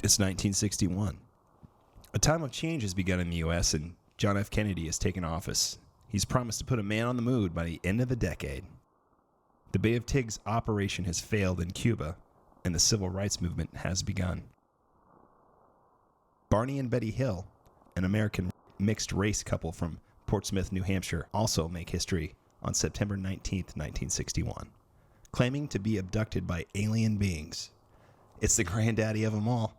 It's 1961. A time of change has begun in the U.S., and John F. Kennedy has taken office. He's promised to put a man on the moon by the end of the decade. The Bay of Pigs operation has failed in Cuba, and the civil rights movement has begun. Barney and Betty Hill, an American mixed-race couple from Portsmouth, New Hampshire, also make history on September 19th, 1961, claiming to be abducted by alien beings. It's the granddaddy of them all.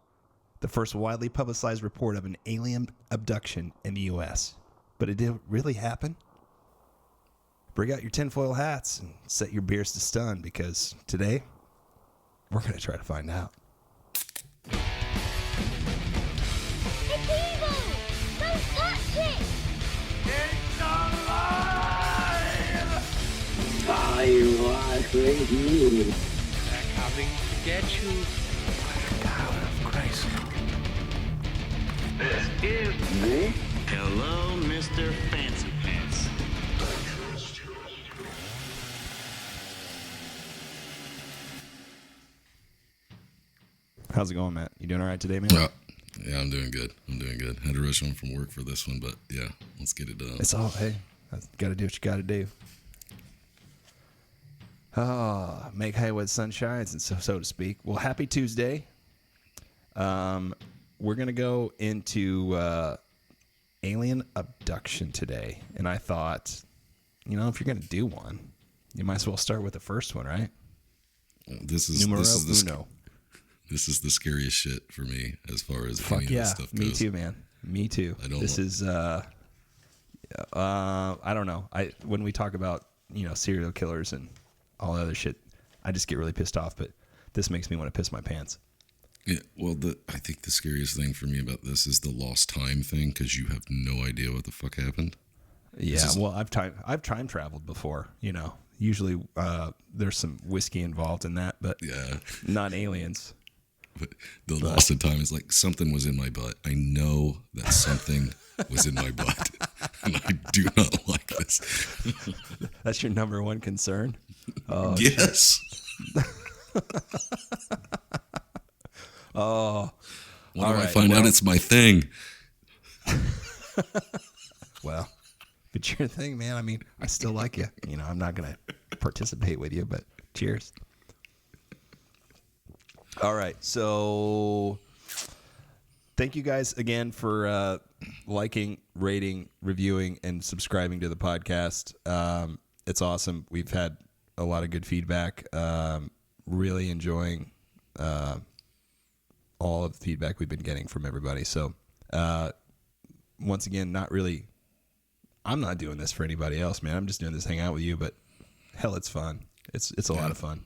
The first widely publicized report of an alien abduction in the U.S. But it did really happen? Bring out your tinfoil hats and set your beers to stun, because today, we're going to try to find out. It's evil! Don't touch it! It's alive! I with you. They're coming to get you. God of Christ. This is Me? Hello, Mr. Fancy Pants. How's it going, Matt? You doing all right today, man? Yeah, I'm doing good. Had to rush home from work for this one, but yeah, let's get it done. It's all, hey, got to do what you got to do. Make hay when the sun shines, and so to speak. Well, happy Tuesday. We're going to go into alien abduction today. And I thought, if you're going to do one, you might as well start with the first one, right? This is Numero the uno. This is the scariest shit for me as far as Fuck any of yeah, this stuff goes. me too, man. Me too. I don't know. When we talk about serial killers and all that other shit, I just get really pissed off. But this makes me want to piss my pants. Yeah, well, I think the scariest thing for me about this is the lost time thing, because you have no idea what the fuck happened. Yeah, well, I've time traveled before. Usually there's some whiskey involved in that, but Yeah. not aliens. But the lost in time is like something was in my butt. I know that something was in my butt, and I do not like this. That's your number one concern? Oh, yes. Oh. When do I find out it's my thing? Well, if it's your thing, man, I mean, I still like you. I'm not going to participate with you, but cheers. All right. So thank you guys again for liking, rating, reviewing, and subscribing to the podcast. It's awesome. We've had a lot of good feedback. Really enjoying all of the feedback we've been getting from everybody. So once again, I'm not doing this for anybody else, man. I'm just doing this to hang out with you, but hell, it's fun. It's a lot of fun.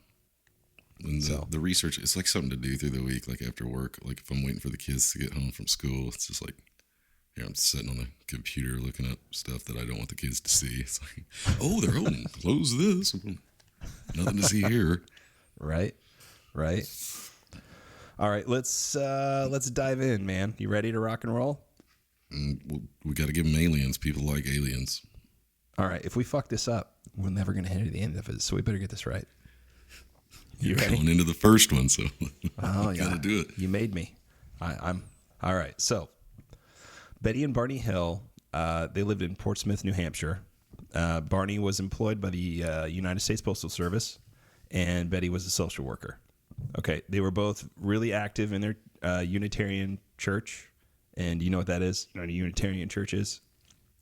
And the research, it's like something to do through the week, like after work. Like if I'm waiting for the kids to get home from school, it's just like, I'm sitting on the computer looking up stuff that I don't want the kids to see. It's like, oh, they're home. Close this. Nothing to see here. Right. All right, let's dive in, man. You ready to rock and roll? We got to give them aliens. People like aliens. All right, if we fuck this up, we're never going to hit the end of it, so we better get this right. You ready? Going into the first one, so Oh, yeah. got to do it. You made me. I'm all right. So, Betty and Barney Hill, they lived in Portsmouth, New Hampshire. Barney was employed by the United States Postal Service, and Betty was a social worker. Okay, they were both really active in their Unitarian church, and you know what that is? You know what a Unitarian church is?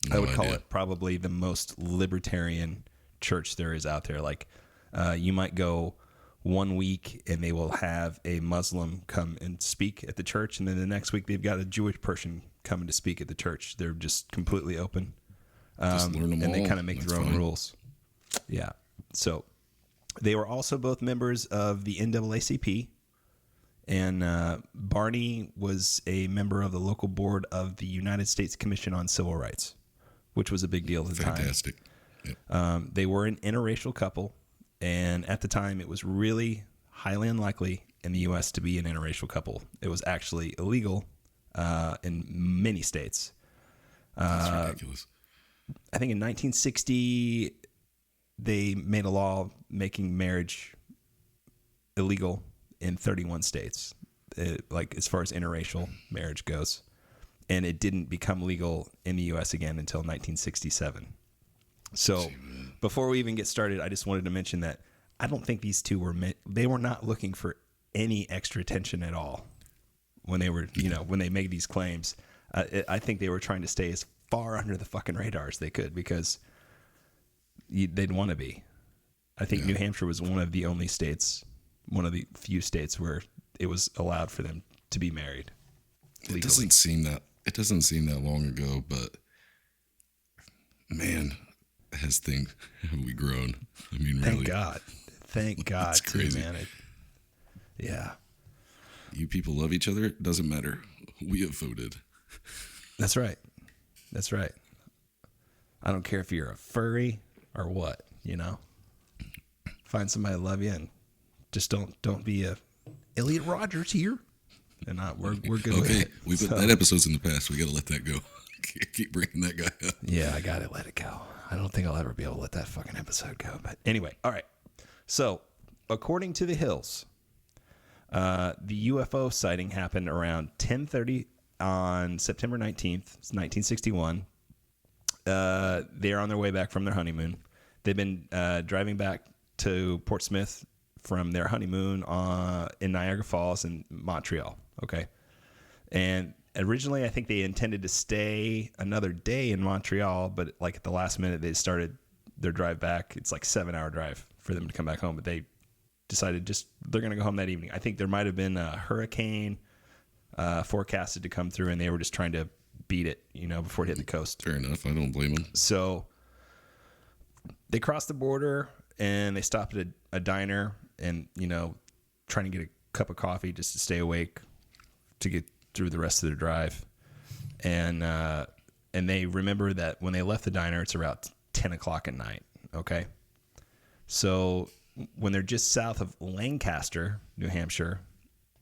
No I would call idea. it probably the most libertarian church there is out there. Like, you might go 1 week and they will have a Muslim come and speak at the church, and then the next week they've got a Jewish person coming to speak at the church. They're just completely open, Just learn them and they all. kind of make That's their own fine. rules. Yeah. So they were also both members of the NAACP, and Barney was a member of the local board of the United States Commission on Civil Rights, which was a big deal at the time. Fantastic. Yep. They were an interracial couple, and at the time, it was really highly unlikely in the U.S. to be an interracial couple. It was actually illegal in many states. That's ridiculous. I think in 1960, they made a law making marriage illegal in 31 states. like as far as interracial marriage goes. And it didn't become legal in the U.S. again until 1967. So before we even get started, I just wanted to mention that I don't think these two they were not looking for any extra attention at all when they were, when they made these claims. I think they were trying to stay as far under the fucking radar as they could because they'd want to be. I think New Hampshire was one of the only states, one of the few states where it was allowed for them to be married legally. It doesn't seem that long ago, but man, have we grown? I mean, really. Thank God. It's crazy, man. Yeah. You people love each other. It doesn't matter. We have voted. That's right. I don't care if you're a furry or what, Find somebody to love you and just don't be a Elliot Rogers here. And we're good. Okay, with it. That episode's in the past. We got to let that go. Keep bringing that guy up. Yeah, I got to let it go. I don't think I'll ever be able to let that fucking episode go. But anyway, all right. So, according to the Hills, the UFO sighting happened around 10:30 on September 19th, 1961. They're on their way back from their honeymoon. They've been driving back to Portsmouth from their honeymoon in Niagara Falls and Montreal. Okay. And originally, I think they intended to stay another day in Montreal, but like at the last minute, they started their drive back. It's like 7-hour drive for them to come back home, but they decided they're going to go home that evening. I think there might have been a hurricane forecasted to come through, and they were just trying to beat it, before it hit the coast. Fair enough. I don't blame them. So they crossed the border and they stopped at a diner and, trying to get a cup of coffee just to stay awake to get through the rest of their drive. And they remember that when they left the diner, it's around 10 o'clock at night. Okay. So when they're just south of Lancaster, New Hampshire,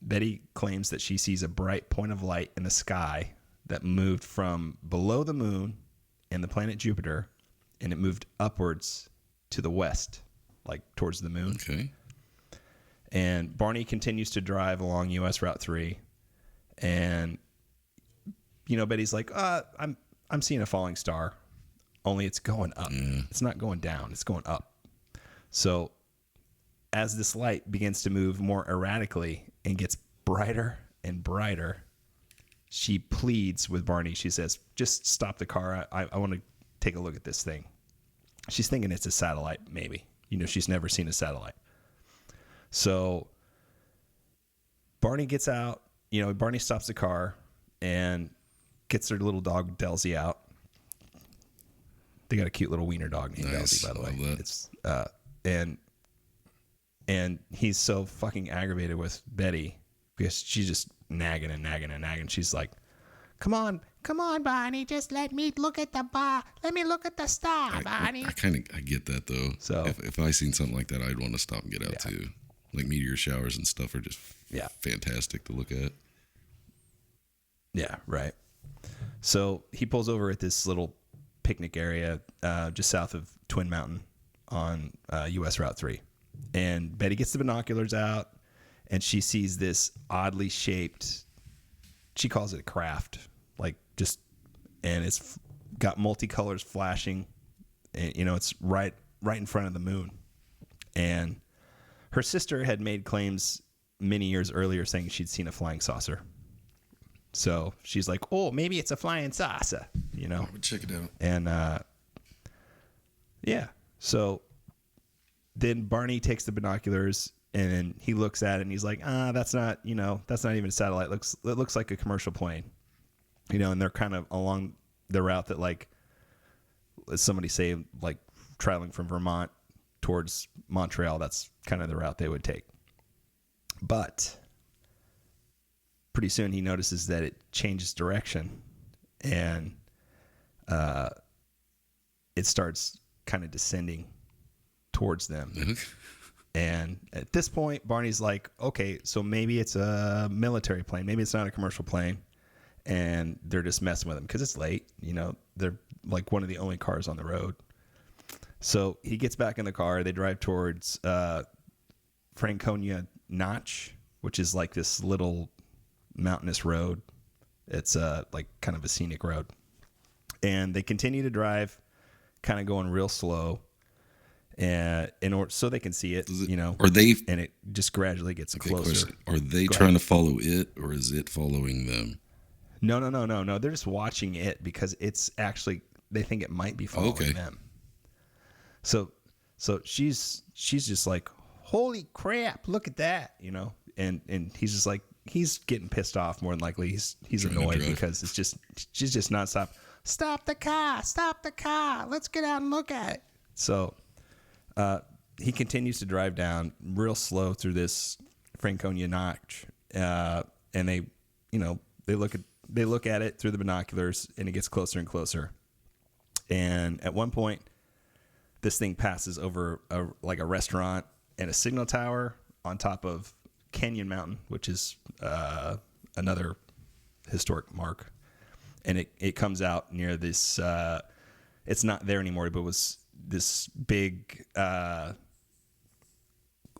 Betty claims that she sees a bright point of light in the sky that moved from below the moon and the planet Jupiter, and it moved upwards to the west, like towards the moon. Okay. And Barney continues to drive along US Route 3, and Betty's like, I'm seeing a falling star, only it's going up. Yeah. It's not going down, it's going up. So as this light begins to move more erratically and gets brighter and brighter, she pleads with Barney. She says, just stop the car. I want to take a look at this thing. She's thinking it's a satellite, maybe. She's never seen a satellite. So Barney gets out. Barney stops the car and gets their little dog, Delzy, out. They got a cute little wiener dog named Delzy, by the way. It's and he's so fucking aggravated with Betty because she's just nagging and nagging and nagging. She's like, come on, Barney, just let me look at the star, Barney. I get that though. So if I seen something like that, I'd want to stop and get out too. Like meteor showers and stuff are just fantastic to look at. Yeah, right. So he pulls over at this little picnic area just south of Twin Mountain on US Route 3. And Betty gets the binoculars out, and she sees this oddly shaped, she calls it a craft, and it's got multicolors flashing, and, it's right in front of the moon. And her sister had made claims many years earlier saying she'd seen a flying saucer. So she's like, oh, maybe it's a flying saucer, I would check it out. And, so then Barney takes the binoculars and he looks at it and he's like, that's not even a satellite. It looks like a commercial plane, and they're kind of along the route that, like, somebody say, like, traveling from Vermont towards Montreal, that's kind of the route they would take. But pretty soon he notices that it changes direction and it starts kind of descending towards them. And at this point, Barney's like, okay, so maybe it's a military plane. Maybe it's not a commercial plane. And they're just messing with him because it's late. They're like one of the only cars on the road. So he gets back in the car. They drive towards Franconia Notch, which is like this little mountainous road. It's like kind of a scenic road. And they continue to drive, kind of going real slow, and so they can see it, Are they? and it just gradually gets closer. Question. Are they Go trying ahead. to follow it, or is it following them? No. They're just watching it because it's actually, they think it might be following them. So she's just like, holy crap, look at that, and he's just like, he's getting pissed off more than likely. He's Trying to annoyed drive. because she's just nonstop. Stop the car. Let's get out and look at it. So he continues to drive down real slow through this Franconia notch, and they look at it through the binoculars, and it gets closer and closer. And at one point, this thing passes over a restaurant and a signal tower on top of Canyon Mountain, which is another historic mark. And it comes out near this, it's not there anymore, but it was this big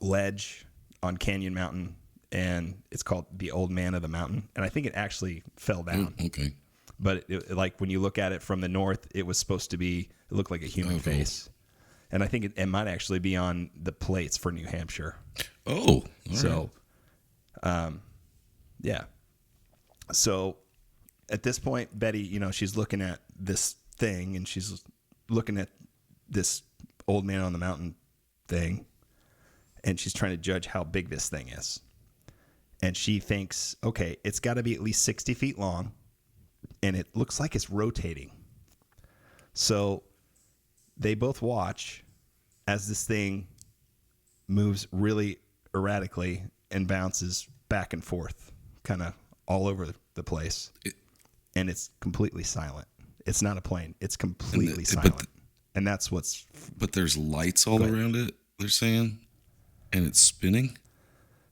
ledge on Canyon Mountain, and it's called the Old Man of the Mountain. And I think it actually fell down. Okay. But like when you look at it from the north, it was supposed to be, it looked like a human face. And I think it might actually be on the plates for New Hampshire. Oh, all So, right. Yeah. So at this point, Betty, she's looking at this thing, and she's looking at this Old Man on the Mountain thing, and she's trying to judge how big this thing is. And she thinks, okay, it's got to be at least 60 feet long, and it looks like it's rotating. So they both watch as this thing moves really erratically and bounces back and forth, kind of all over the place. And it's completely silent. It's not a plane. It's completely silent. And that's what's... But there's lights all around it, they're saying, and it's spinning?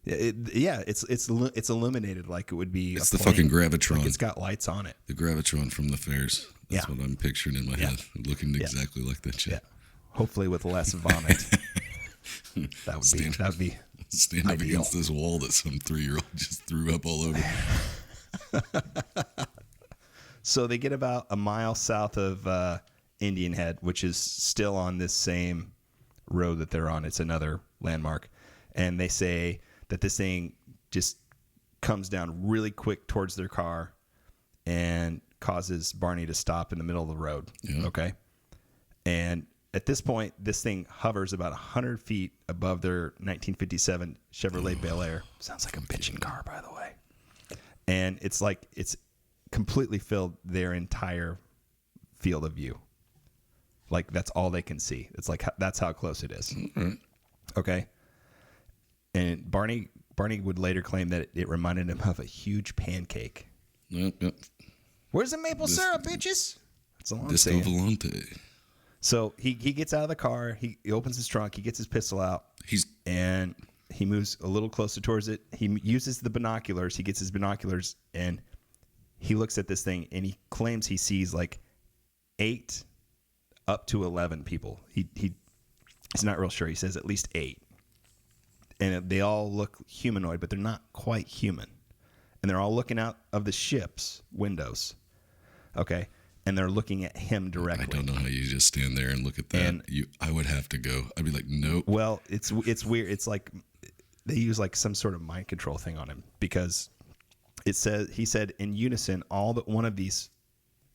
It's illuminated like it would be It's a the plane. fucking Gravitron. Like it's got lights on it. The Gravitron from the fairs. That's what I'm picturing in my head. Looking exactly like that shit. Yeah. Hopefully with less vomit. That would be Stand up ideal. against this wall that some 3-year-old just threw up all over. So they get about a mile south of Indian Head, which is still on this same road that they're on. It's another landmark. And they say that this thing just comes down really quick towards their car and causes Barney to stop in the middle of the road. Yeah. Okay. And at this point, this thing hovers about 100 feet above their 1957 Chevrolet Bel Air. Sounds like a bitchin' car, by the way. And it's completely filled their entire field of view. Like, that's all they can see. It's like, that's how close it is. Mm-hmm. Okay. And Barney would later claim that it reminded him of a huge pancake. Yep. Where's the maple syrup, bitches? That's all I'm Disco saying. Volante. So he gets out of the car. He opens his trunk. He gets his pistol out. And he moves a little closer towards it. He uses the binoculars. He gets his binoculars, and he looks at this thing, and he claims he sees like 8 up to 11 people. He's not real sure. He says at least 8. And they all look humanoid, but they're not quite human. And they're all looking out of the ship's windows. Okay? And they're looking at him directly. I don't know how you just stand there and look at that. And I would have to go. I'd be like, nope. Well, it's weird. It's like they use like some sort of mind control thing on him, because he said in unison, all but one of these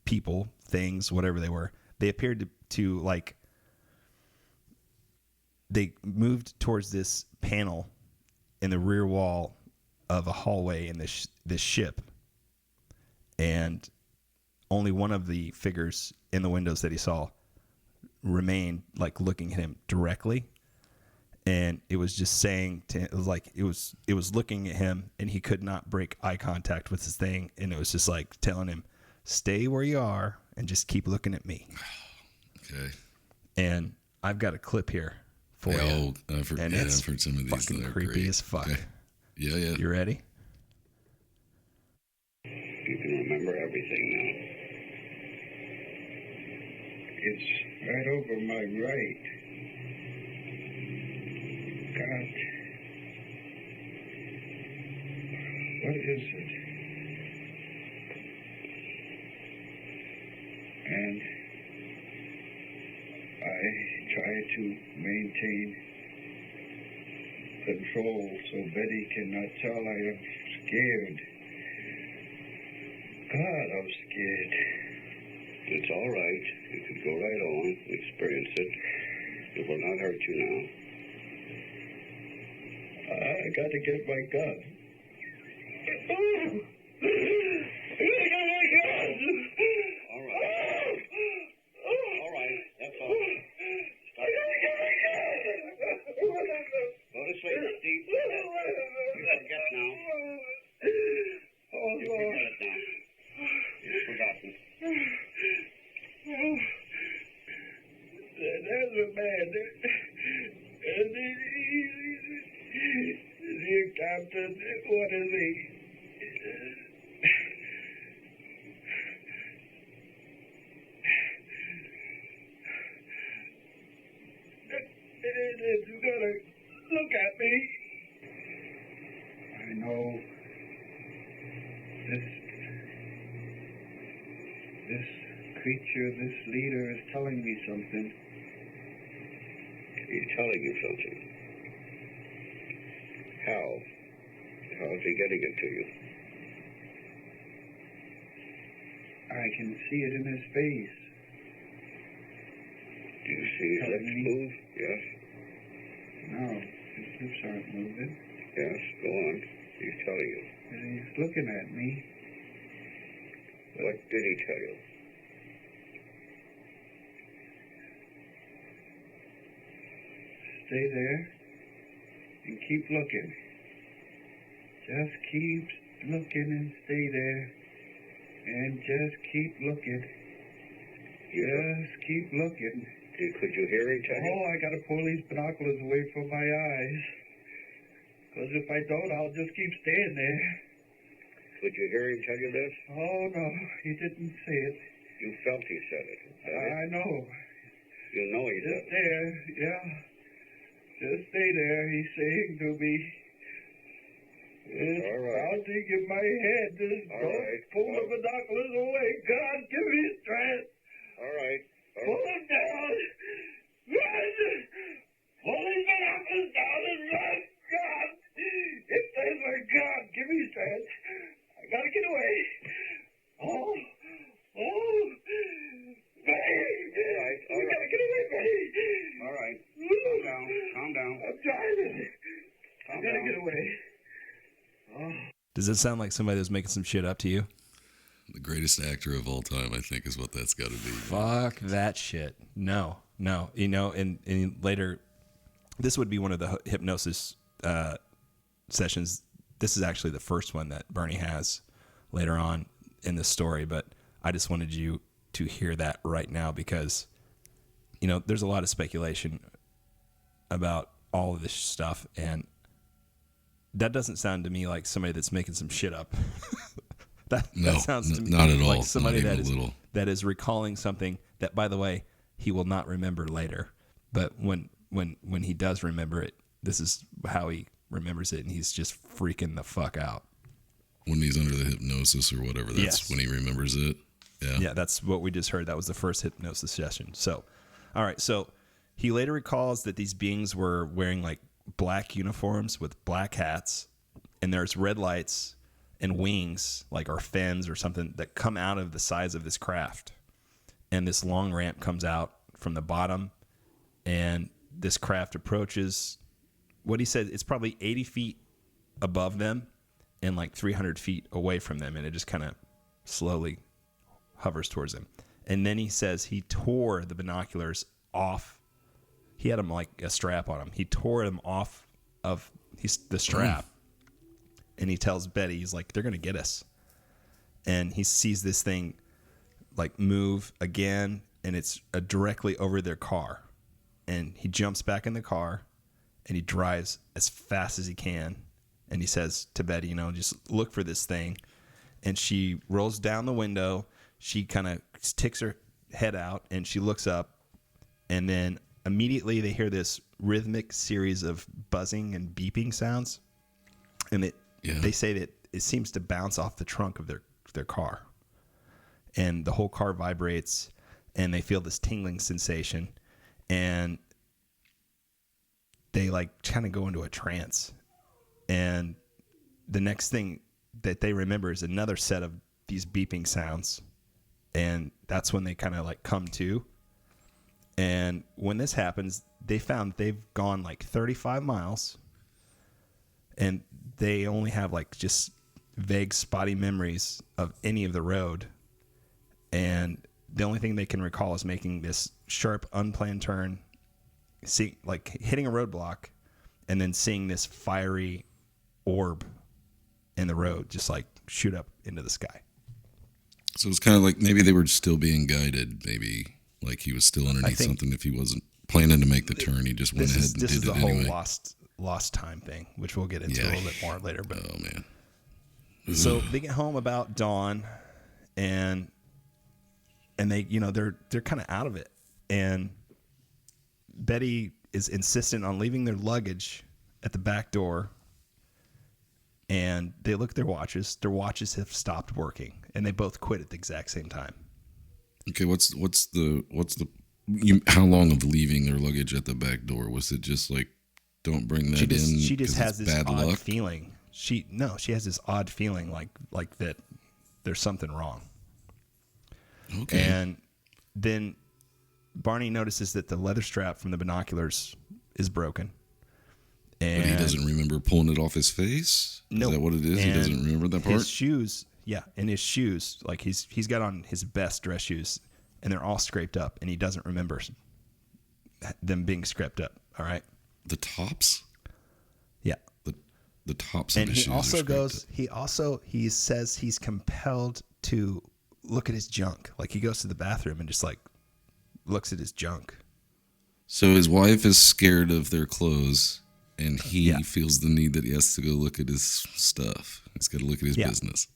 people, things, whatever they were, they appeared to like, they moved towards this panel in the rear wall of a hallway in this ship, and only one of the figures in the windows that he saw remained like looking at him directly, and it was just saying to him, it was looking at him, and he could not break eye contact with this thing, and it was just like telling him, stay where you are and just keep looking at me. Okay. And I've got a clip here for you. I've heard some of these. Fucking creepy great. as fuck. Okay. Yeah. You ready? You can remember everything now. It's right over my right. God. What is it? to maintain control so Betty cannot tell I am scared. God, I'm scared. It's all right. You can go right on, experience it. It will not hurt you now. I got to get my gun. All right. All right. That's all. Stop. Go to sleep, Steve. You forget now. You forget it now. It's forgotten. There's a man. And the captain, what is he? You gotta look at me. I know this creature, this leader is telling me something. He's telling you something. How? How is he getting it to you? I can see it in his face. Do you see his lips move? Yes. No, his lips aren't moving. Yes, go on. He's telling you. And he's looking at me. What did he tell you? Stay there and keep looking. Just keep looking and stay there. And just keep looking. Just keep looking. Could you hear him tell you? Oh, I gotta pull these binoculars away from my eyes. Because if I don't, I'll just keep staying there. Could you hear him tell you this? Oh, no, he didn't say it. You felt he said it. I know. You know he said Just it. there, yeah. Just stay there, he's saying to me. It's All right. pounding in my head. Just All don't right. pull the binoculars away. God, give me strength. All right. All Pull right. them down. Run! Pull these binoculars down and run. God, if there's my God, give me strength. I gotta get away. Oh, Betty. All right, all We right. gotta get away, Betty. All right. Calm down. Calm down. I'm driving. I Calm gotta down. get away. Oh. Does it sound like somebody that's making some shit up to you? The greatest actor of all time, I think, is what that's got to be. Fuck that shit. No. You know, and later, this would be one of the hypnosis sessions. This is actually the first one that Bernie has later on in the story, but I just wanted you to hear that right now because, you know, there's a lot of speculation about all of this stuff, and that doesn't sound to me like somebody that's making some shit up. that sounds to me not at all. like somebody Not that even is a little. that is recalling something that, by the way, he will not remember later. But when he does remember it, this is how he remembers it, and he's just freaking the fuck out. When he's under the hypnosis or whatever, that's Yes. when he remembers it. Yeah. Yeah, that's what we just heard. That was the first hypnosis session. So, all right. So he later recalls that these beings were wearing like black uniforms with black hats, and there's red lights and wings, like or fins or something, that come out of the sides of this craft. And this long ramp comes out from the bottom, and this craft approaches what he said, it's probably 80 feet above them and like 300 feet away from them, and it just kind of slowly hovers towards them. And then he says he tore the binoculars off. He had them like a strap on him. He tore them off of the strap. And he tells Betty, he's like, they're going to get us. And he sees this thing like move again, and it's directly over their car. And he jumps back in the car, and he drives as fast as he can. And he says to Betty, you know, just look for this thing. And she rolls down the window. She kind of sticks her head out, and she looks up. And then immediately they hear this rhythmic series of buzzing and beeping sounds. And they say that it seems to bounce off the trunk of their car. And the whole car vibrates, and they feel this tingling sensation. And they like kind of go into a trance. And the next thing that they remember is another set of these beeping sounds. And that's when they kind of like come to. And when this happens, they found they've gone like 35 miles. And they only have like just vague, spotty memories of any of the road. And the only thing they can recall is making this sharp, unplanned turn, like hitting a roadblock, and then seeing this fiery orb in the road just like shoot up into the sky. So it's kind of like maybe they were still being guided. Maybe like he was still underneath something. If he wasn't planning to make the turn, he just went ahead and did it anyway. This is the whole lost time thing, which we'll get into a little bit more later. But oh man! So they get home about dawn, and they they're kind of out of it, and Betty is insistent on leaving their luggage at the back door. And they look at their watches. Their watches have stopped working, and they both quit at the exact same time. Okay, what's the how long of leaving their luggage at the back door? Was it just like, don't bring that in? She just has this bad odd luck? feeling. She has this odd feeling like that there's something wrong. Okay. And then Barney notices that the leather strap from the binoculars is broken. And but he doesn't remember pulling it off his face? No. Is that what it is? And he doesn't remember that part? His shoes, and his shoes, like he's got on his best dress shoes, and they're all scraped up, and he doesn't remember them being scraped up, all right? The tops? Yeah. The tops of and his shoes are scraped up. He says he's compelled to look at his junk. Like he goes to the bathroom and just like looks at his junk. So his wife is scared of their clothes, and he feels the need that he has to go look at his stuff. He's got to look at his business.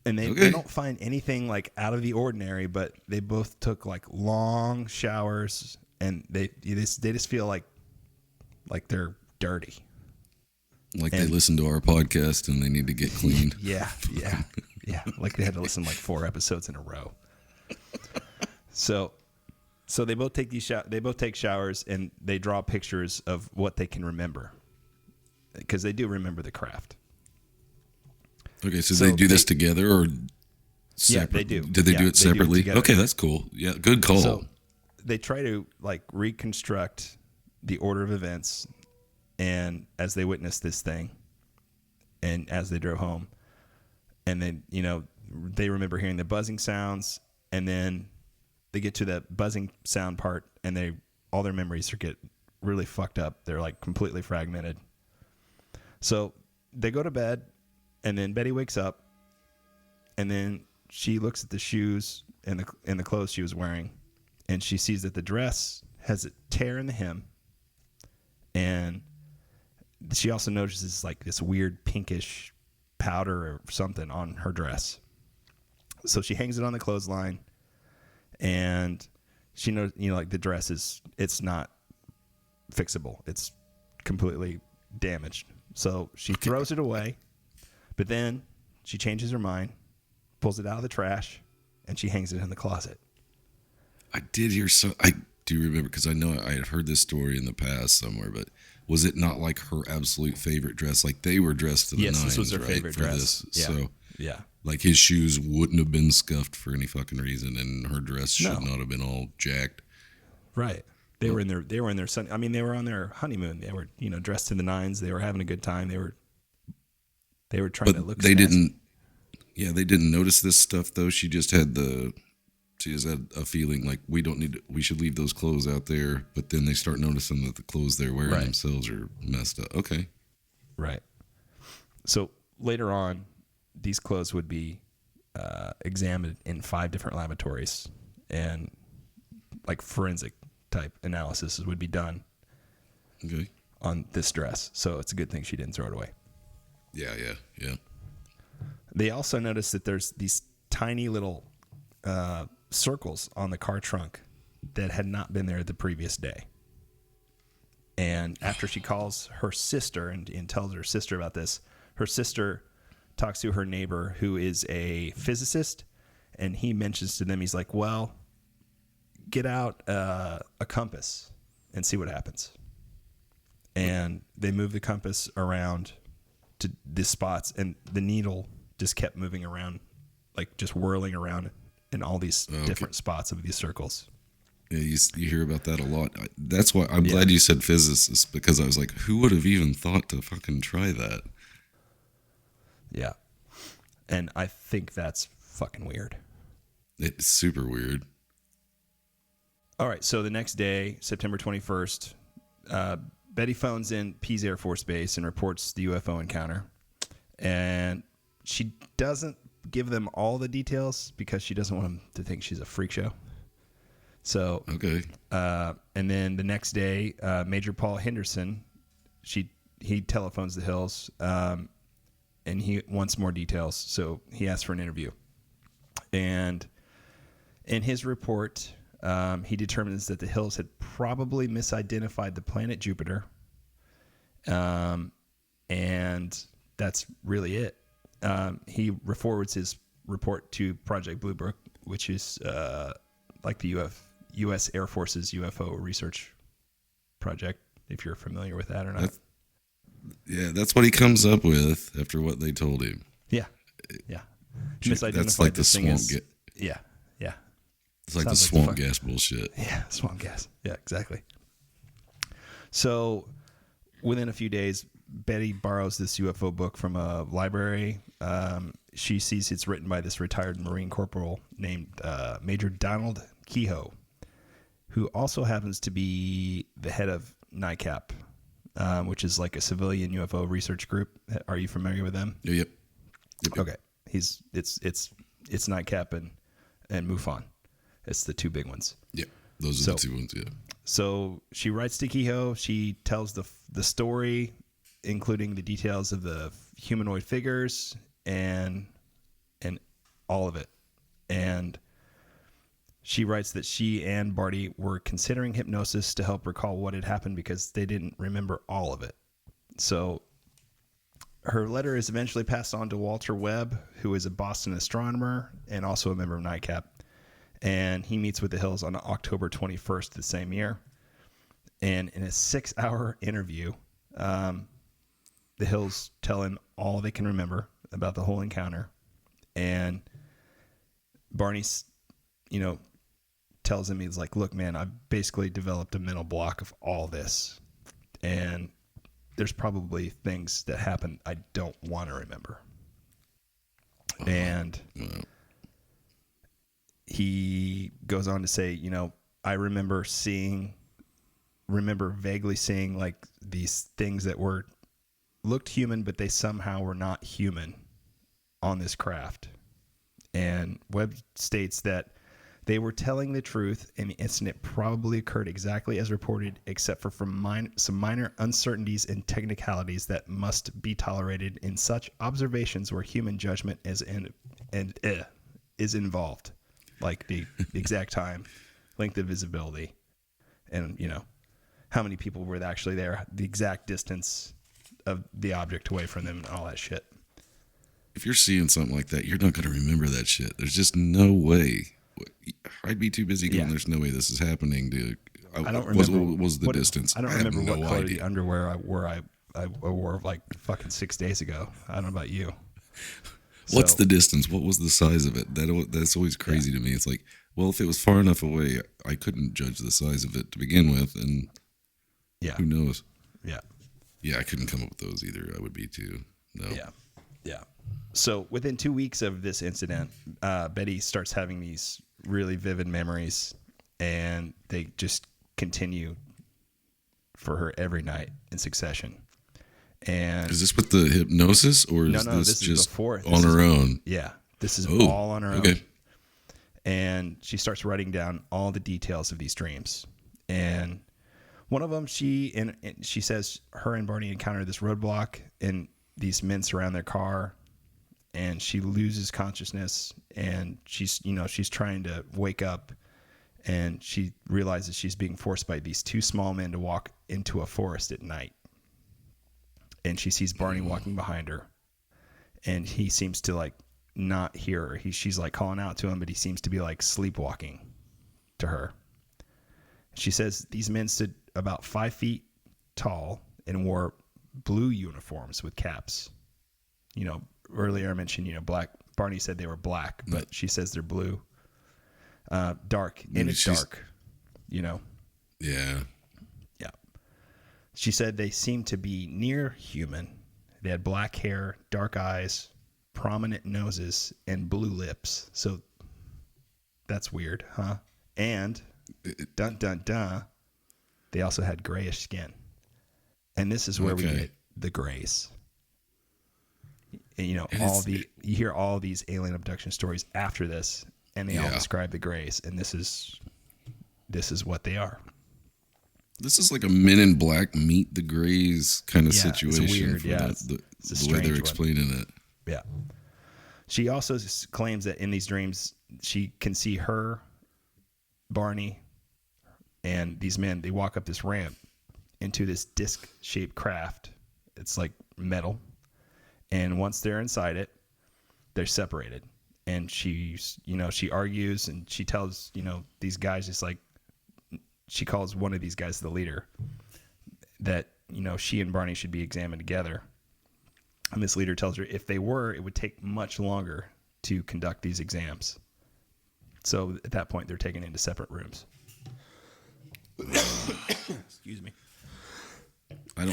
And they don't find anything like out of the ordinary, but they both took like long showers, and they just feel like they're dirty. Like they listen to our podcast and they need to get clean. Yeah. Like they had to listen like 4 episodes in a row. So they both take showers, and they draw pictures of what they can remember, because they do remember the craft. Okay, so they do this together or separate? Yeah, they do. Did they do it separately? Okay, that's cool. Yeah, good call. So they try to like reconstruct the order of events, and as they witness this thing, and as they drove home, and then they remember hearing the buzzing sounds, and then they get to the buzzing sound part, and all their memories get really fucked up. They're like completely fragmented. So they go to bed, and then Betty wakes up, and then she looks at the shoes and the clothes she was wearing, and she sees that the dress has a tear in the hem, and she also notices like this weird pinkish powder or something on her dress. So she hangs it on the clothesline, and she knows, like the dress it's not fixable. It's completely damaged. So she throws it away, but then she changes her mind, pulls it out of the trash, and she hangs it in the closet. I do remember, because I know I had heard this story in the past somewhere, but was it not like her absolute favorite dress? Like they were dressed to the nines, this was her right, favorite dress. This. Yeah. So yeah. Like his shoes wouldn't have been scuffed for any fucking reason, and her dress should not have been all jacked. Right. They were in their they were on their honeymoon. They were, dressed to the nines. They were having a good time. They were trying to look they snazzy. they didn't notice this stuff though. She just had a feeling like we should leave those clothes out there, but then they start noticing that the clothes they're wearing themselves are messed up. Okay. Right. So later on, these clothes would be examined in 5 different laboratories, and like forensic type analysis would be done on this dress. So it's a good thing she didn't throw it away. Yeah. They also noticed that there's these tiny little circles on the car trunk that had not been there the previous day. And after she calls her sister and tells her sister about this, her sister talks to her neighbor who is a physicist, and he mentions to them, he's like, well, get out a compass and see what happens. and they moved the compass around to these spots, and the needle just kept moving around, like just whirling around in all these different spots of these circles. Yeah, you hear about that a lot. That's why I'm glad you said physicists, because I was like, who would have even thought to fucking try that? Yeah. And I think that's fucking weird. It's super weird. All right, so the next day, September 21st, Betty phones in Pease Air Force Base and reports the UFO encounter. And she doesn't give them all the details because she doesn't want them to think she's a freak show. So, okay. And then the next day, Major Paul Henderson, he telephones the Hills, and he wants more details. So he asks for an interview. And in his report, he determines that the Hills had probably misidentified the planet Jupiter. And that's really it. He forwards his report to Project Blue Book, which is like the U.S. Air Force's UFO research project, if you're familiar with that or not. That's what he comes up with after what they told him. Yeah. Misidentified. That's like the swamp gas. Yeah. It's like the swamp gas bullshit. Yeah, swamp gas. Yeah, exactly. So within a few days, Betty borrows this UFO book from a library. She sees it's written by this retired Marine corporal named Major Donald Kehoe, who also happens to be the head of NICAP, which is like a civilian UFO research group. Are you familiar with them? Yep. Okay. It's NICAP and MUFON. It's the two big ones. Yeah, those are the two ones. Yeah. So she writes to Kehoe. She tells the story, including the details of the humanoid figures and all of it. And she writes that she and Barty were considering hypnosis to help recall what had happened because they didn't remember all of it. So her letter is eventually passed on to Walter Webb, who is a Boston astronomer and also a member of NICAP. And he meets with the Hills on October 21st the same year. And in a 6-hour interview, the Hills tell him all they can remember about the whole encounter. And Barney, tells him, he's like, look, man, I've basically developed a mental block of all this. And there's probably things that happen I don't want to remember. And he goes on to say, I remember vaguely seeing like these things that looked human, but they somehow were not human on this craft. And Webb states that they were telling the truth, and the incident probably occurred exactly as reported, except for some minor uncertainties and technicalities that must be tolerated in such observations where human judgment is involved, like the exact time, length of visibility, and how many people were actually there, the exact distance of the object away from them, and all that shit. If you're seeing something like that, you're not going to remember that shit. There's just no way. I'd be too busy going, there's no way this is happening, dude. I don't remember. What was the distance? I don't remember what color the underwear I wore like fucking 6 days ago. I don't know about you. What's the distance? What was the size of it? That's always crazy to me. It's like, well, if it was far enough away, I couldn't judge the size of it to begin with, and who knows? Yeah, I couldn't come up with those either. I would be too. No. Yeah. So within 2 weeks of this incident, Betty starts having these really vivid memories, and they just continue for her every night in succession. And is this with the hypnosis, or is this just on her own? Yeah, this is all on her own. Okay. And she starts writing down all the details of these dreams. And one of them, she says her and Barney encounter this roadblock, and these men surround their car, and she loses consciousness, and she's trying to wake up, and she realizes she's being forced by these two small men to walk into a forest at night. And she sees Barney walking behind her, and he seems to like not hear her. She's like calling out to him, but he seems to be like sleepwalking to her. She says these men stood about 5 feet tall and wore blue uniforms with caps. You know, earlier I mentioned, you know, black. Barney said they were black, but she says they're blue. Dark. And it's dark, you know. Yeah. Yeah. She said they seemed to be near human. They had black hair, dark eyes, prominent noses, and blue lips. So that's weird, huh? And dun dun dun, they also had grayish skin. And this is where we get the grays. And, you know, you hear all these alien abduction stories after this, and they all describe the grays, and this is what they are. This is like a Men in Black Meet the Greys kind of situation. It's weird, The way they're explaining it. Yeah. She also claims that in these dreams, she can see her, Barney, and these men. They walk up this ramp into this disc-shaped craft. It's like metal. And once they're inside it, they're separated. And she argues and she tells, you know, these guys, just like, she calls one of these guys the leader, that, you know, she and Barney should be examined together. And this leader tells her if they were, it would take much longer to conduct these exams. So at that point, they're taken into separate rooms. Excuse me. I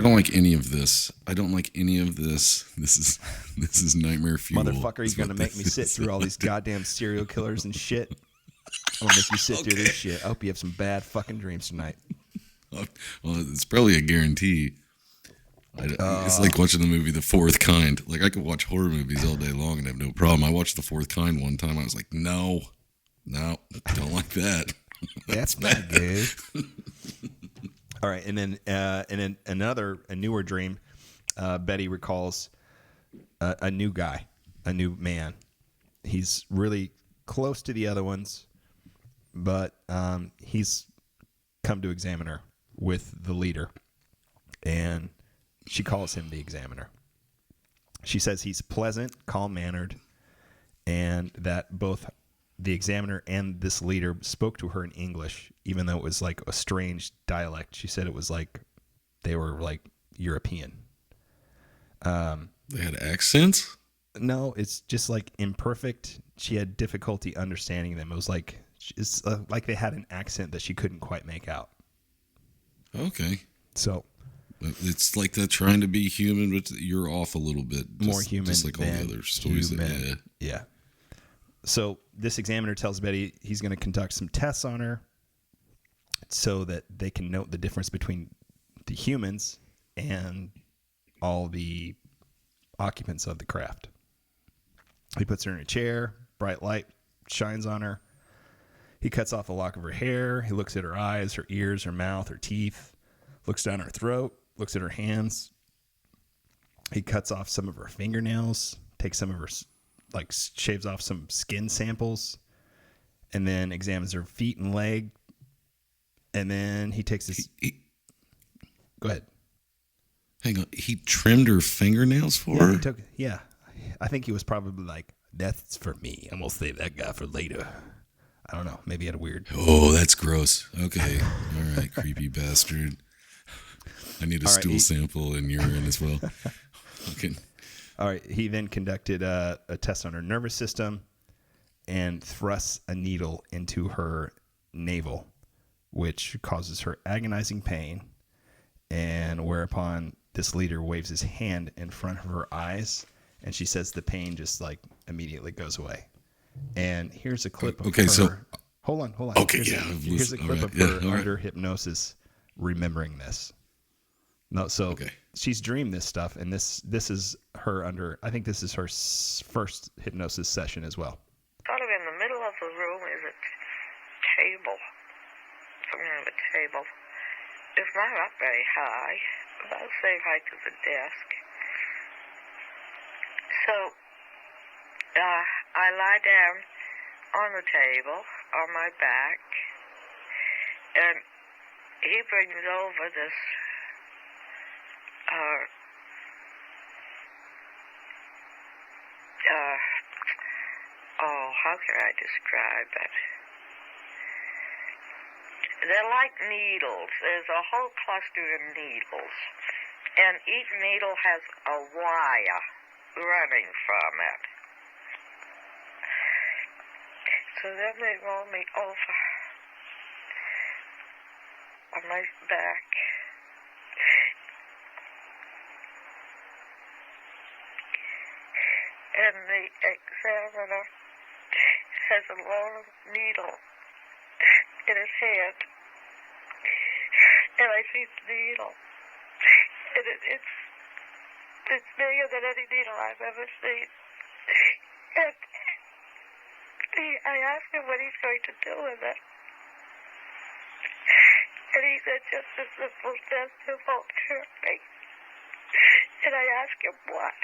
don't like any of this. I don't like any of this. This is nightmare fuel. Motherfucker, you're going to make me sit through all these goddamn serial killers and shit. I'm going to make you sit through this shit. I hope you have some bad fucking dreams tonight. Well, it's probably a guarantee. It's like watching the movie The Fourth Kind. Like, I could watch horror movies all day long and have no problem. I watched The Fourth Kind one time. I was like, no, don't like that. That's not good. All right, and then a newer dream. Betty recalls a new guy, a new man. He's really close to the other ones, but he's come to examine her with the leader, and she calls him the examiner. She says he's pleasant, calm-mannered, and that both the examiner and this leader spoke to her in English, even though it was like a strange dialect. She said it was like they were like European. They had accents? No, it's just like imperfect. She had difficulty understanding them. It was like like they had an accent that she couldn't quite make out. Okay. So it's like they're trying to be human, but you're off a little bit. More human, just like all the other stories. Yeah. So this examiner tells Betty he's going to conduct some tests on her so that they can note the difference between the humans and all the occupants of the craft. He puts her in a chair, bright light shines on her. He cuts off a lock of her hair. He looks at her eyes, her ears, her mouth, her teeth, looks down her throat, looks at her hands. He cuts off some of her fingernails, takes some of her, like, shaves off some skin samples, and then examines her feet and leg. And then he takes this. Go ahead. Hang on. He trimmed her fingernails for her? Yeah. I think he was probably like, that's for me. I'm going to save that guy for later. I don't know. Maybe he had a weird. Oh, that's gross. Okay. All right, creepy bastard. I need a stool sample and urine as well. Okay. All right. He then conducted a test on her nervous system and thrusts a needle into her navel, which causes her agonizing pain. And whereupon this leader waves his hand in front of her eyes, and she says the pain just like immediately goes away. And here's a clip of her. So hold on. Okay, here's a clip of her under hypnosis remembering this. No, so she's dreamed this stuff, and this is her under. I think this is her first hypnosis session as well. Sort of in the middle of the room is a table, some kind of a table. It's not up very high, about the same height as the desk. So I lie down on the table on my back, and he brings over this how can I describe that? They're like needles. There's a whole cluster of needles. And each needle has a wire running from it. So then they roll me over on my back. And the examiner has a long needle in his hand. And I see the needle. And it's bigger than any needle I've ever seen. And I asked him what he's going to do with it. And he said, just a simple test, it won't hurt me. And I asked him what.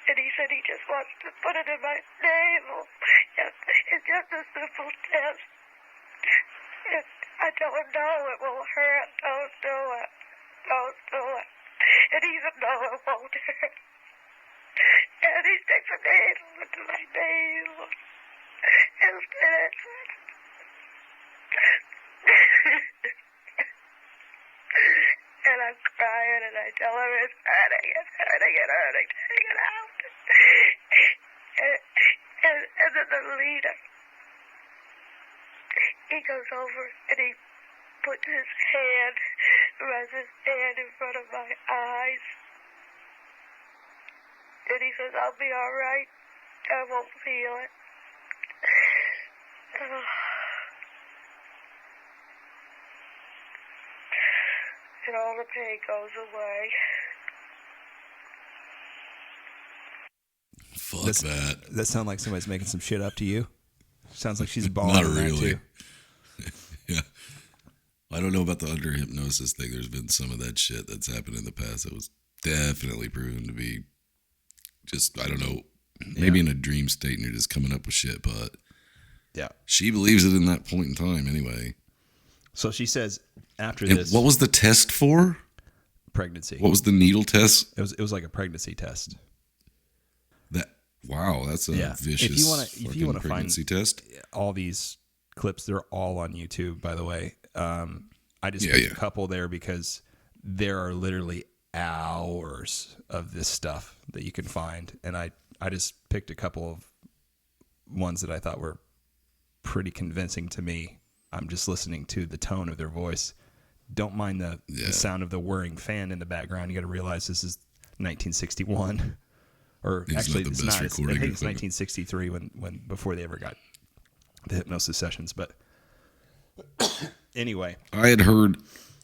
And he said he just wants to put it in my navel. It's just a simple test. And I told him, no, it will hurt. Don't do it. Don't do it. And he said, no, it won't hurt. And he sticks a needle into my navel. And spits it. And I'm crying and I tell him it's hurting, it's hurting, it's hurting. Take it out. And then the leader, he goes over and he puts his hand, runs his hand in front of my eyes. And he says, I'll be all right. I won't feel it. And all the pain goes away. Fuck that. That sounds like somebody's making some shit up to you. Sounds like she's balling. Not on that really. too. Yeah. I don't know about the under hypnosis thing. There's been some of that shit that's happened in the past that was definitely proven to be just, I don't know, maybe in a dream state and you're just coming up with shit, but Yeah. she believes it in that point in time anyway. So she says after And this what was the test for? pregnancy. What was the needle test? It was like a pregnancy test. Wow, that's a vicious If you want to find pregnancy test. all these clips, they're all on YouTube, by the way. I just Yeah, picked yeah. a couple there because there are literally hours of this stuff that you can find. And I just picked a couple of ones that I thought were pretty convincing to me. I'm just listening to the tone of their voice. Don't mind the sound of the whirring fan in the background. You got to realize this is 1961. Or It's actually, not the it's best not. I recording think it's equipment. 1963 when before they ever got the hypnosis sessions. But anyway, I had heard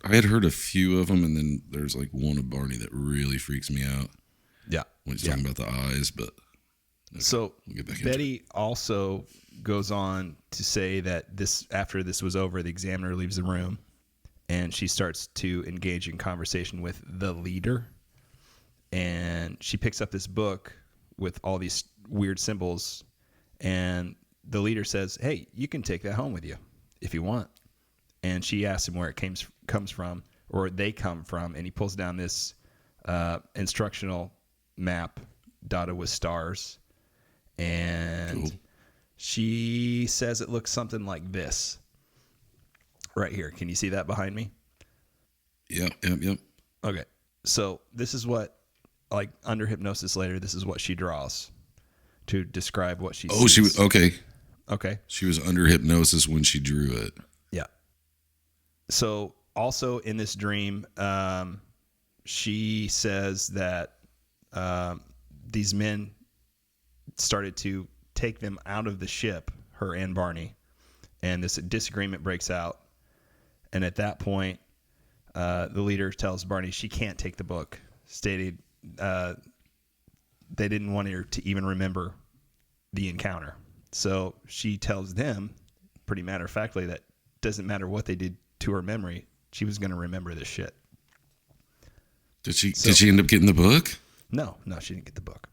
a few of them, and then there's like one of Barney that really freaks me out yeah. when he's talking about the eyes. But So we'll get back into Betty also goes on to say that after this was over, the examiner leaves the room, and she starts to engage in conversation with the leader. And she picks up this book with all these weird symbols, and the leader says, "Hey, you can take that home with you if you want." And she asks him where it comes from, or they come from, and he pulls down this instructional map dotted with stars, and Cool. she says it looks something like this right here. Can you see that behind me? Yep. Okay, so this is what, like under hypnosis later, this is what she draws to describe what she sees. Oh, she was okay. Okay. She was under hypnosis when she drew it. Yeah. So also in this dream, she says that these men started to take them out of the ship, her and Barney, and this disagreement breaks out. And at that point, the leader tells Barney she can't take the book, stated they didn't want her to even remember the encounter. So she tells them, pretty matter-of-factly, that doesn't matter what they did to her memory, she was going to remember this shit. Did she end up getting the book? No, she didn't get the book.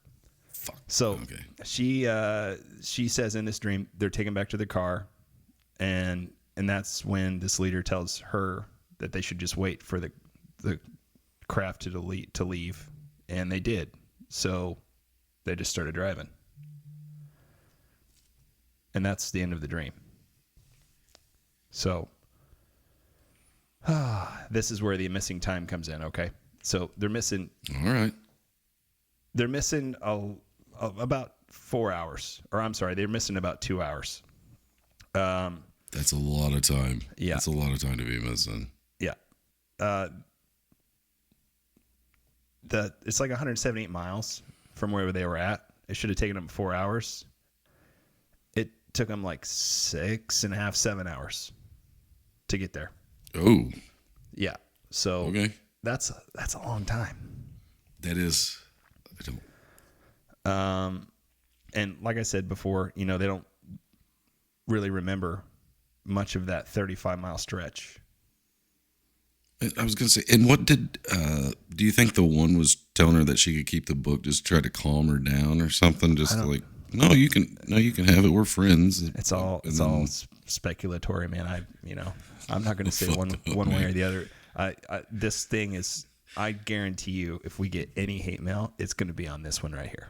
Fuck. So Okay. she says in this dream they're taken back to the car, and that's when this leader tells her that they should just wait for the craft to leave, and they did. So they just started driving, and that's the end of the dream. So This is where the missing time comes in, okay? So they're missing All right. about 4 hours. Or I'm sorry, they're missing about 2 hours. That's a lot of time. Yeah. That's a lot of time to be missing. Yeah. It's like 178 miles from where they were at. It should have taken them 4 hours. It took them like 6.5, 7 hours to get there. Oh. Yeah. So Okay. that's a long time. That is. I don't. And like I said before, they don't really remember much of that 35-mile stretch. I was gonna say, and what did? Do you think the one was telling her that she could keep the book, just try to calm her down or something? Just like, no, you can have it. We're friends. It's all speculatory, man. I'm not going to say one way or the other. This thing is, I guarantee you, if we get any hate mail, it's going to be on this one right here.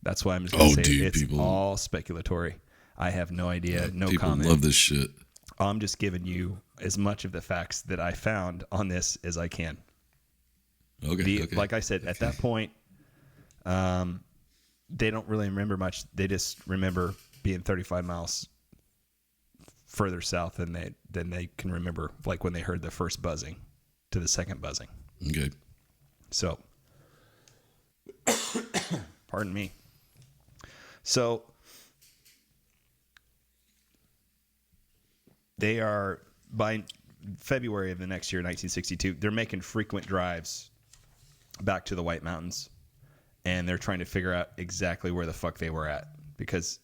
That's why I'm just going to say it's all speculatory. I have no idea, no people comment. People love this shit. I'm just giving you as much of the facts that I found on this as I can. Okay. Like I said, at that point, they don't really remember much. They just remember being 35 miles further south than they can remember, like when they heard the first buzzing to the second buzzing. Okay. So, pardon me. So, they are, by February of the next year, 1962, they're making frequent drives back to the White Mountains, and they're trying to figure out exactly where the fuck they were at. Because,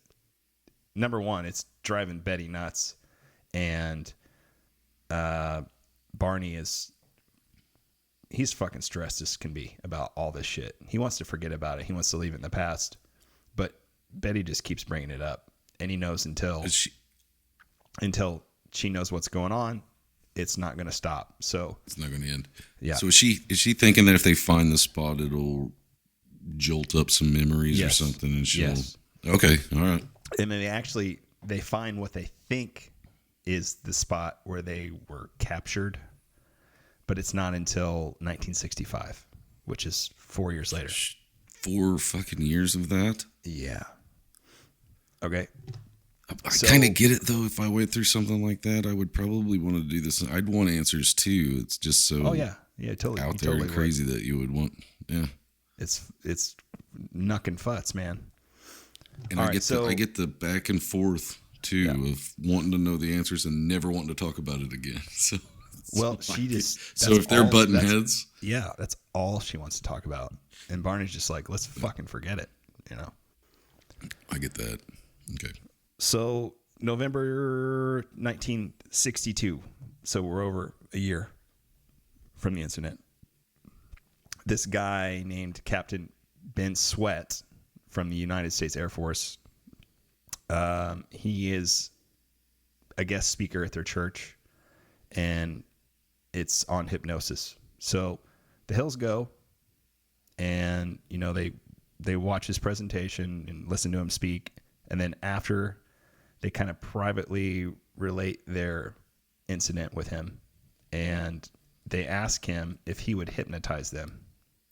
number one, it's driving Betty nuts, and Barney he's fucking stressed as can be about all this shit. He wants to forget about it. He wants to leave it in the past. But Betty just keeps bringing it up, and he knows until she knows what's going on, it's not going to stop. So it's not going to end. Yeah. So is she thinking that if they find the spot, it'll jolt up some memories or something, and she'll? Yes. Okay. All right. And then they find what they think is the spot where they were captured, but it's not until 1965, which is 4 years later. 4 fucking years of that. Yeah. Okay. I kind of get it though. If I went through something like that, I would probably want to do this. I'd want answers too. It's just so totally out there and crazy that you would want. Yeah, it's knuck and futz, man. And I get the back and forth too of wanting to know the answers and never wanting to talk about it again. So if they're butting heads, that's all she wants to talk about. And Barney's just like, let's fucking forget it, I get that. Okay. So November 1962. So we're over a year from the incident. This guy named Captain Ben Sweat from the United States Air Force. He is a guest speaker at their church, and it's on hypnosis. So the Hills go, and they watch his presentation and listen to him speak, and then after, they kind of privately relate their incident with him, and they ask him if he would hypnotize them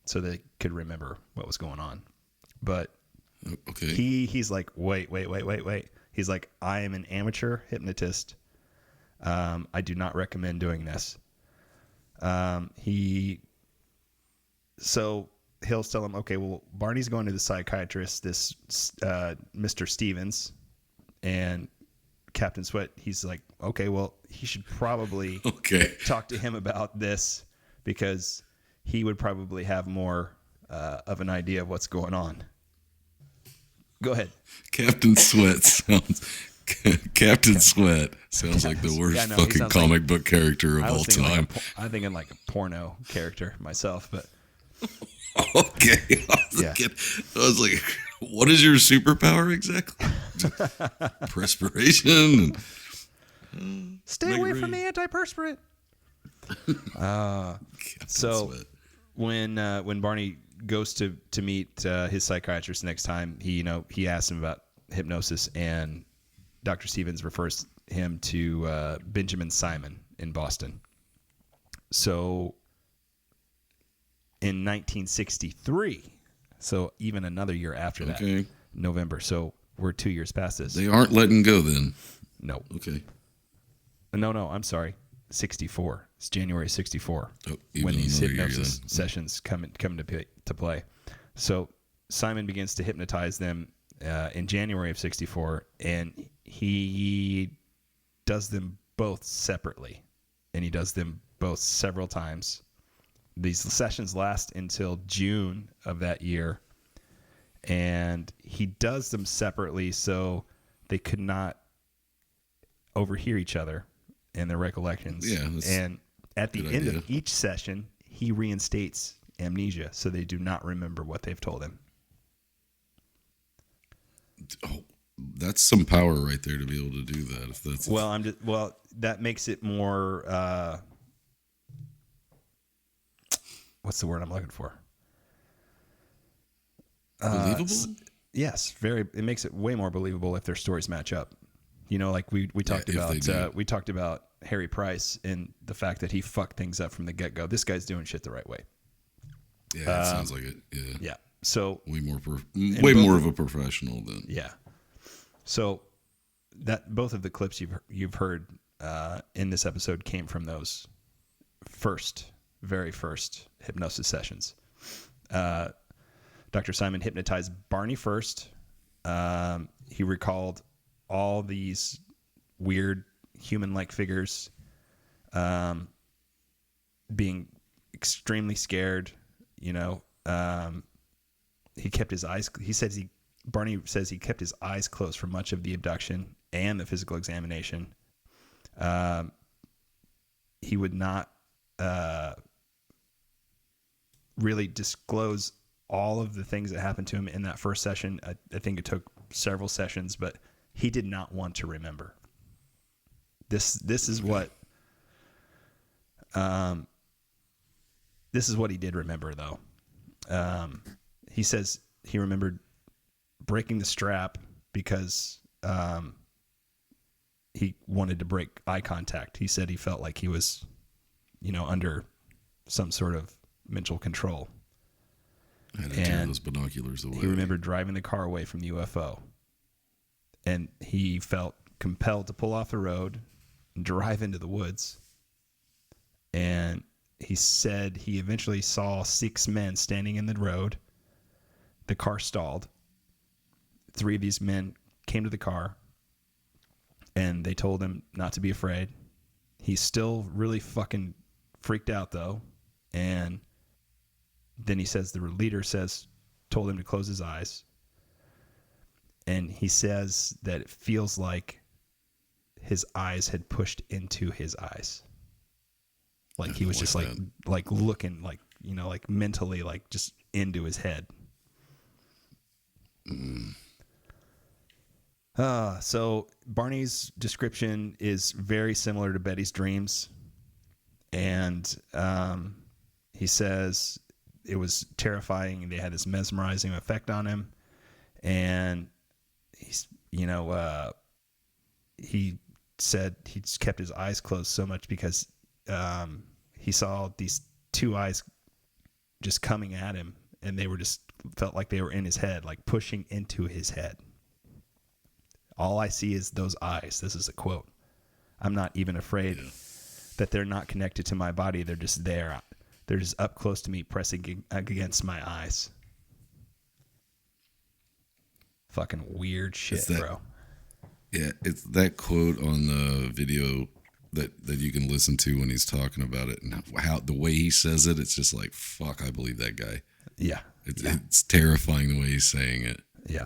so they could remember what was going on. But okay, he's like, wait. He's like, I am an amateur hypnotist. I do not recommend doing this. So Hill's tell him, okay, well, Barney's going to the psychiatrist, this Mr. Stevens, and Captain Sweat, he's like, okay, well, he should probably talk to him about this because he would probably have more of an idea of what's going on. Go ahead. Captain Sweat sounds like the worst fucking comic book character of all time. I'm thinking like a porno character myself, but okay. I was like, what is your superpower exactly? Perspiration. Stay away from the antiperspirant. So when Barney goes to meet his psychiatrist next time, he asks him about hypnosis, and Dr. Stevens refers him to Benjamin Simon in Boston. So in 1963, so even another year after that, November. So we're 2 years past this. They aren't letting go then. No. Okay. No, I'm sorry. 64. It's January 64 even when these another year hypnosis then. sessions come to play. So Simon begins to hypnotize them in January of 64, and he does them both separately, and he does them both several times. These sessions last until June of that year, and he does them separately so they could not overhear each other in their recollections. Yeah, that's and at the good end idea. of each session, he reinstates amnesia, so they do not remember what they've told him. Oh, that's some power right there to be able to do that. If that's That makes it more. What's the word I'm looking for? believable. Yes, very. It makes it way more believable if their stories match up. You know, like we talked if they do. about. We talked about Harry Price and the fact that he fucked things up from the get go. This guy's doing shit the right way. Yeah, it sounds like it. Yeah. Yeah. So Way more of a professional than. yeah. So that both of the clips you've heard in this episode came from those very first hypnosis sessions. Dr. Simon hypnotized Barney first. He recalled all these weird human-like figures being extremely scared. You know, he kept his eyes. Barney says he kept his eyes closed for much of the abduction and the physical examination. He would not really disclose all of the things that happened to him in that first session. I think it took several sessions, but he did not want to remember. This is what he did remember, though. He says he remembered breaking the strap because he wanted to break eye contact. He said he felt like he was, under some sort of mental control. I had to turn those binoculars away. He remembered driving the car away from the UFO. And he felt compelled to pull off the road and drive into the woods. And he said he eventually saw 6 men standing in the road. The car stalled. 3 of these men came to the car, and they told him not to be afraid. He's still really fucking freaked out, though. And then he says the leader told him to close his eyes. And he says that it feels like his eyes had pushed into his eyes. Like he was just like looking like, like mentally, like just into his head. So Barney's description is very similar to Betty's dreams. And he says it was terrifying. They had this mesmerizing effect on him. And he's, he said he just kept his eyes closed so much because he saw these 2 eyes just coming at him, and they were just felt like they were in his head, like pushing into his head. All I see is those eyes. This is a quote. I'm not even afraid that they're not connected to my body. They're just there. They're just up close to me, pressing against my eyes. Fucking weird shit, bro. Yeah, it's that quote on the video that you can listen to when he's talking about it, and how the way he says it, it's just like, fuck, I believe that guy. Yeah. It's terrifying the way he's saying it. Yeah.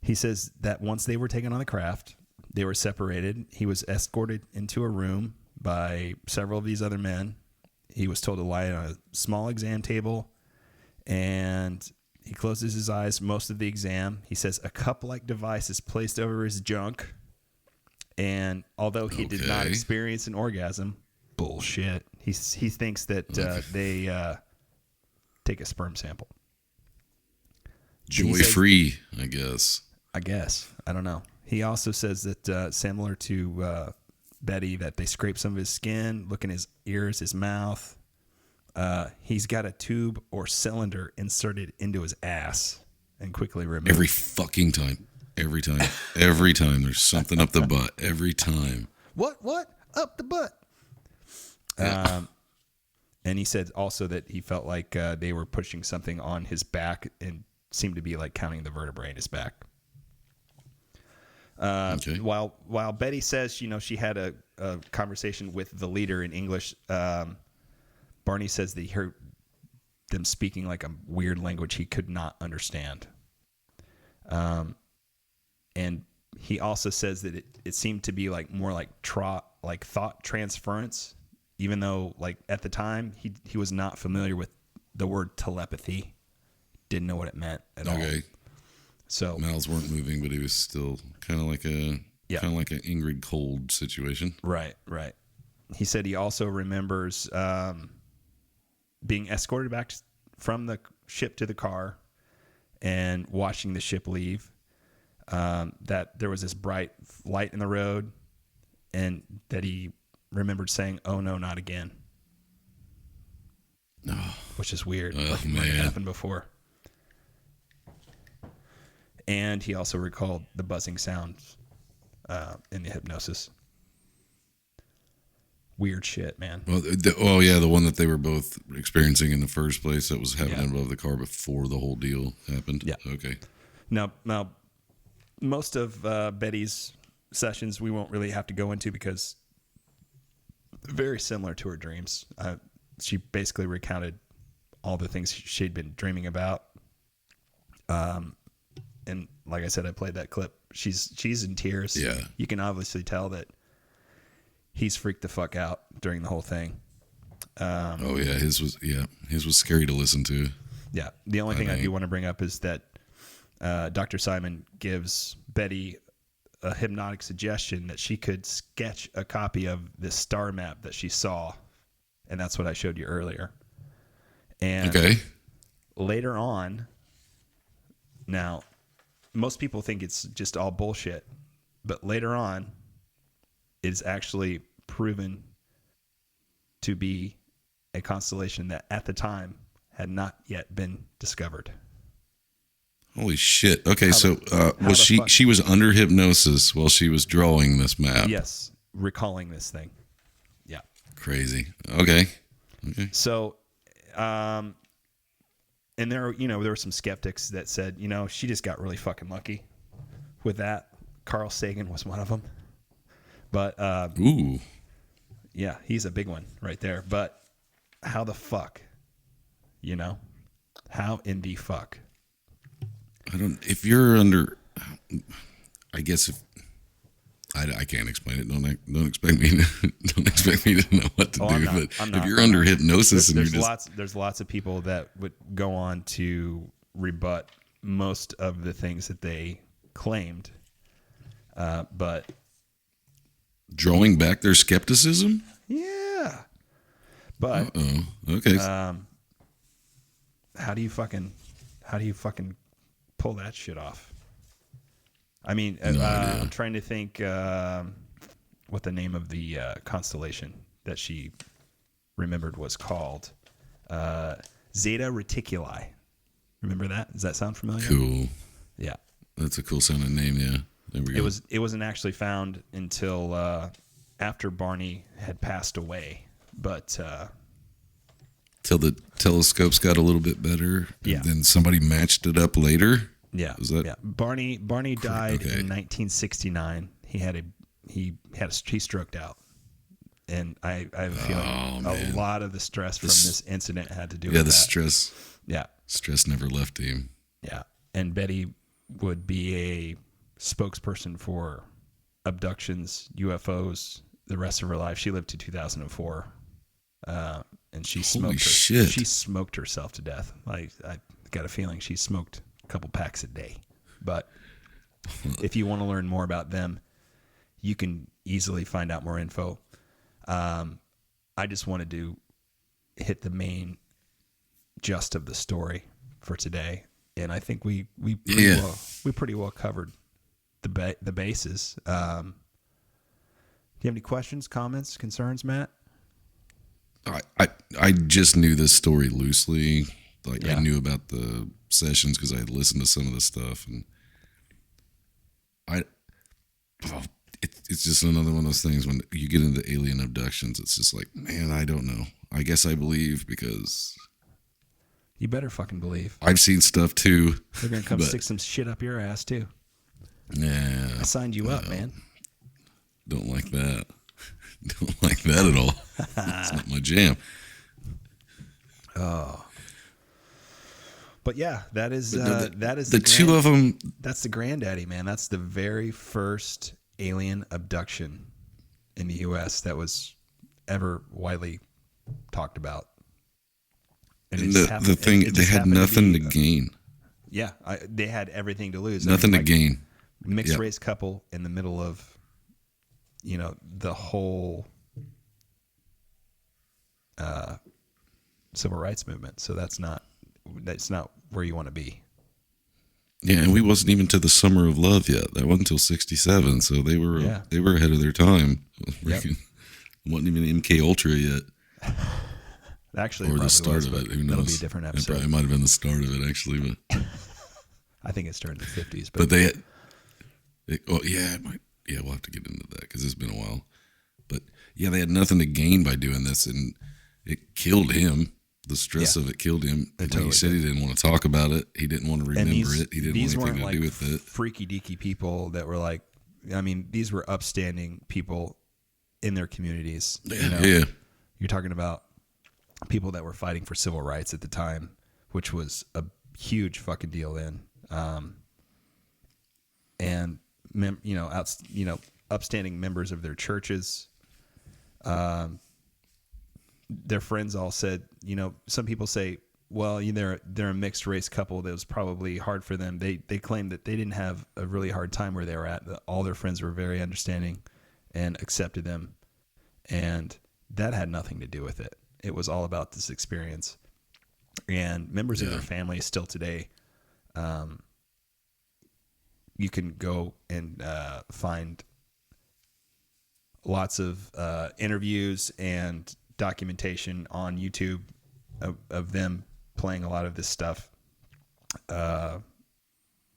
He says that once they were taken on the craft, they were separated. He was escorted into a room by several of these other men. He was told to lie on a small exam table, and he closes his eyes most of the exam. He says a cup-like device is placed over his junk, and although he did not experience an orgasm, bullshit. He thinks that they take a sperm sample. Joy-free, I guess. I don't know. He also says that similar to Betty that they scraped some of his skin, look in his ears, his mouth. He's got a tube or cylinder inserted into his ass and quickly removed. Every fucking time. Every time. Every time. There's something up the butt. Every time. What? Up the butt. And he said also that he felt like they were pushing something on his back and seemed to be like counting the vertebrae in his back. Okay. While Betty says, she had a conversation with the leader in English, Barney says that he heard them speaking like a weird language he could not understand. And he also says that it seemed to be like more like thought transference, even though like at the time he was not familiar with the word telepathy, didn't know what it meant at all. Okay. So mouths weren't moving, but he was still kind of like an Ingrid Cold situation. Right. He said he also remembers being escorted back from the ship to the car and watching the ship leave. That there was this bright light in the road, and that he remembered saying, "Oh no, not again." No, which is weird. Oh, like it might have happened before. And he also recalled the buzzing sounds in the hypnosis. Weird shit, man. Well, the one that they were both experiencing in the first place that was happening above the car before the whole deal happened. Yeah. Okay. Now, most of Betty's sessions we won't really have to go into because very similar to her dreams. She basically recounted all the things she'd been dreaming about. And like I said, I played that clip. She's in tears. Yeah. You can obviously tell that he's freaked the fuck out during the whole thing. His was scary to listen to. Yeah. The only thing I do want to bring up is that Dr. Simon gives Betty a hypnotic suggestion that she could sketch a copy of this star map that she saw. And that's what I showed you earlier. And later on, now, most people think it's just all bullshit, but later on, it's actually proven to be a constellation that at the time had not yet been discovered. Holy shit. Okay, she was under hypnosis while she was drawing this map. Yes, recalling this thing. Yeah. Crazy. Okay. So, and there were some skeptics that said, she just got really fucking lucky with that. Carl Sagan was one of them. But, yeah, he's a big one right there. But how the fuck, how in the fuck? If you're under, I guess I can't explain it. Don't expect me to know what to do. But if you're under hypnosis and there's lots of people that would go on to rebut most of the things that they claimed, but drawing back their skepticism. Yeah, but okay. How do you fucking pull that shit off? I mean, I'm trying to think what the name of the constellation that she remembered was called. Zeta Reticuli. Remember that? Does that sound familiar? Cool. Yeah. That's a cool sounding name, yeah. There we go. It wasn't actually found until after Barney had passed away. But till the telescopes got a little bit better. Yeah. And then somebody matched it up later. Yeah. Yeah. Barney died in 1969. He stroked out. And I have a feeling a lot of the stress from this incident had to do with that. Stress. Yeah. Stress never left him. Yeah. And Betty would be a spokesperson for abductions, UFOs, the rest of her life. She lived to 2004. And she smoked herself to death. I got a feeling she smoked a couple packs a day. But if you want to learn more about them, you can easily find out more info. I just wanted to hit the main gist of the story for today, and I think we pretty well covered the bases. you have any questions, comments, concerns, Matt? I just knew this story loosely. Like Yeah. I knew about the sessions because I had listened to some of the stuff, and it's just another one of those things when you get into alien abductions. It's just like, man, I don't know. I guess I believe because You better fucking believe. I've seen stuff too. They're gonna come but- stick some shit up your ass too. Yeah, I signed you up, man. don't like that. Don't like that at all. It's not my jam. But yeah, that is that is The two of them. That's the granddaddy, man. That's the very first alien abduction in the U.S. that was ever widely talked about. And it just happened- The thing, it they just had happened nothing be- to gain. Yeah, they had everything to lose. Nothing to like, gain. Mixed Yep. race couple in the middle of, the whole civil rights movement. So that's not where you want to be. Yeah, and we wasn't even to the summer of love yet. That wasn't until '67, so they were Yeah. ahead of their time. Yep. Wasn't even MK Ultra yet, Actually, or it the probably start was, of but it. Who knows? That'll be a different It episode. probably might have been the start of it, actually. But I think it started in the 50s. but we'll have to get into that because it's been a while. But yeah, they had nothing to gain by doing this, and it killed him. The stress Yeah. of it killed him. It Like totally he said, he didn't want to talk about it. He didn't want to remember it. He didn't want anything weren't to like do with it. freaky deaky people that were like, these were upstanding people in their communities. Yeah. You're talking about people that were fighting for civil rights at the time, which was a huge fucking deal then. And upstanding members of their churches. Their friends all said, some people say, well, they're a mixed race couple. That was probably hard for them. They claimed that they didn't have a really hard time where they were at. That all their friends were very understanding and accepted them. And that had nothing to do with it. It was all about this experience. And members of their family still today, you can go and find lots of interviews and documentation on YouTube of them playing a lot of this stuff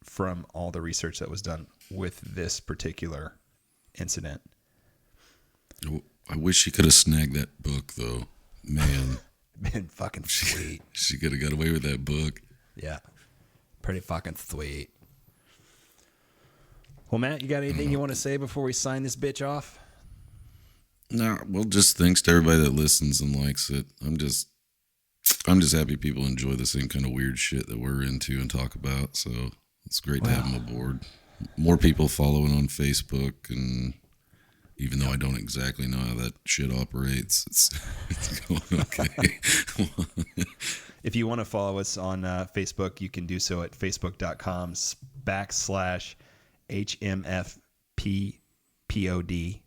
from all the research that was done with this particular incident. I wish she could have snagged that book, though. Man, Been fucking sweet. she could have got away with that book. Yeah. Pretty fucking sweet. Well, Matt, you got anything you want to say before we sign this bitch off? Nah, well, just thanks to everybody that listens and likes it. I'm just happy people enjoy the same kind of weird shit that we're into and talk about. So it's great to have them aboard. More people following on Facebook, and even though I don't exactly know how that shit operates, it's going okay. If you want to follow us on Facebook, you can do so at facebook.com/HMFPPOD.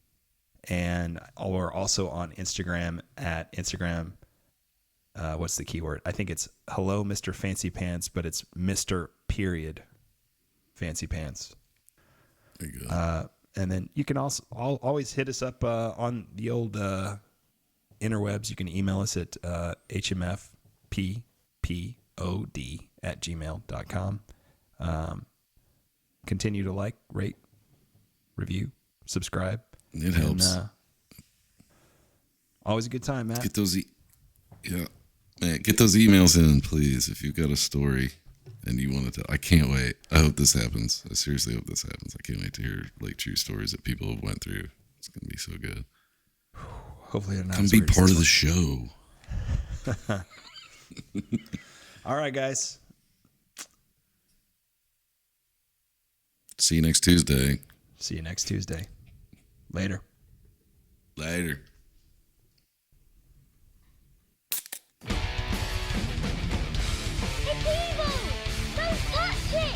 And we're also on Instagram at Instagram. What's the keyword? I think it's hello, Mr. Fancy Pants, but it's Mr. Period Fancy Pants. There you go. And then you can also always hit us up on the old interwebs. You can email us at hmfppod@gmail.com. Continue to like, rate, review, subscribe. It helps. And, always a good time, Matt. Get those emails in, please, if you've got a story and you want to tell. I can't wait. I hope this happens. I seriously hope this happens. I can't wait to hear true stories that people have went through. It's gonna be so good. Hopefully, they're not Come as be weird as part this of the show. one. All right, guys. See you next Tuesday. See you next Tuesday. Later. Later. It's evil! Don't touch it!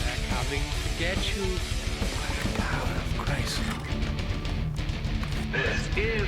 They're coming to get you. God of Christ. This is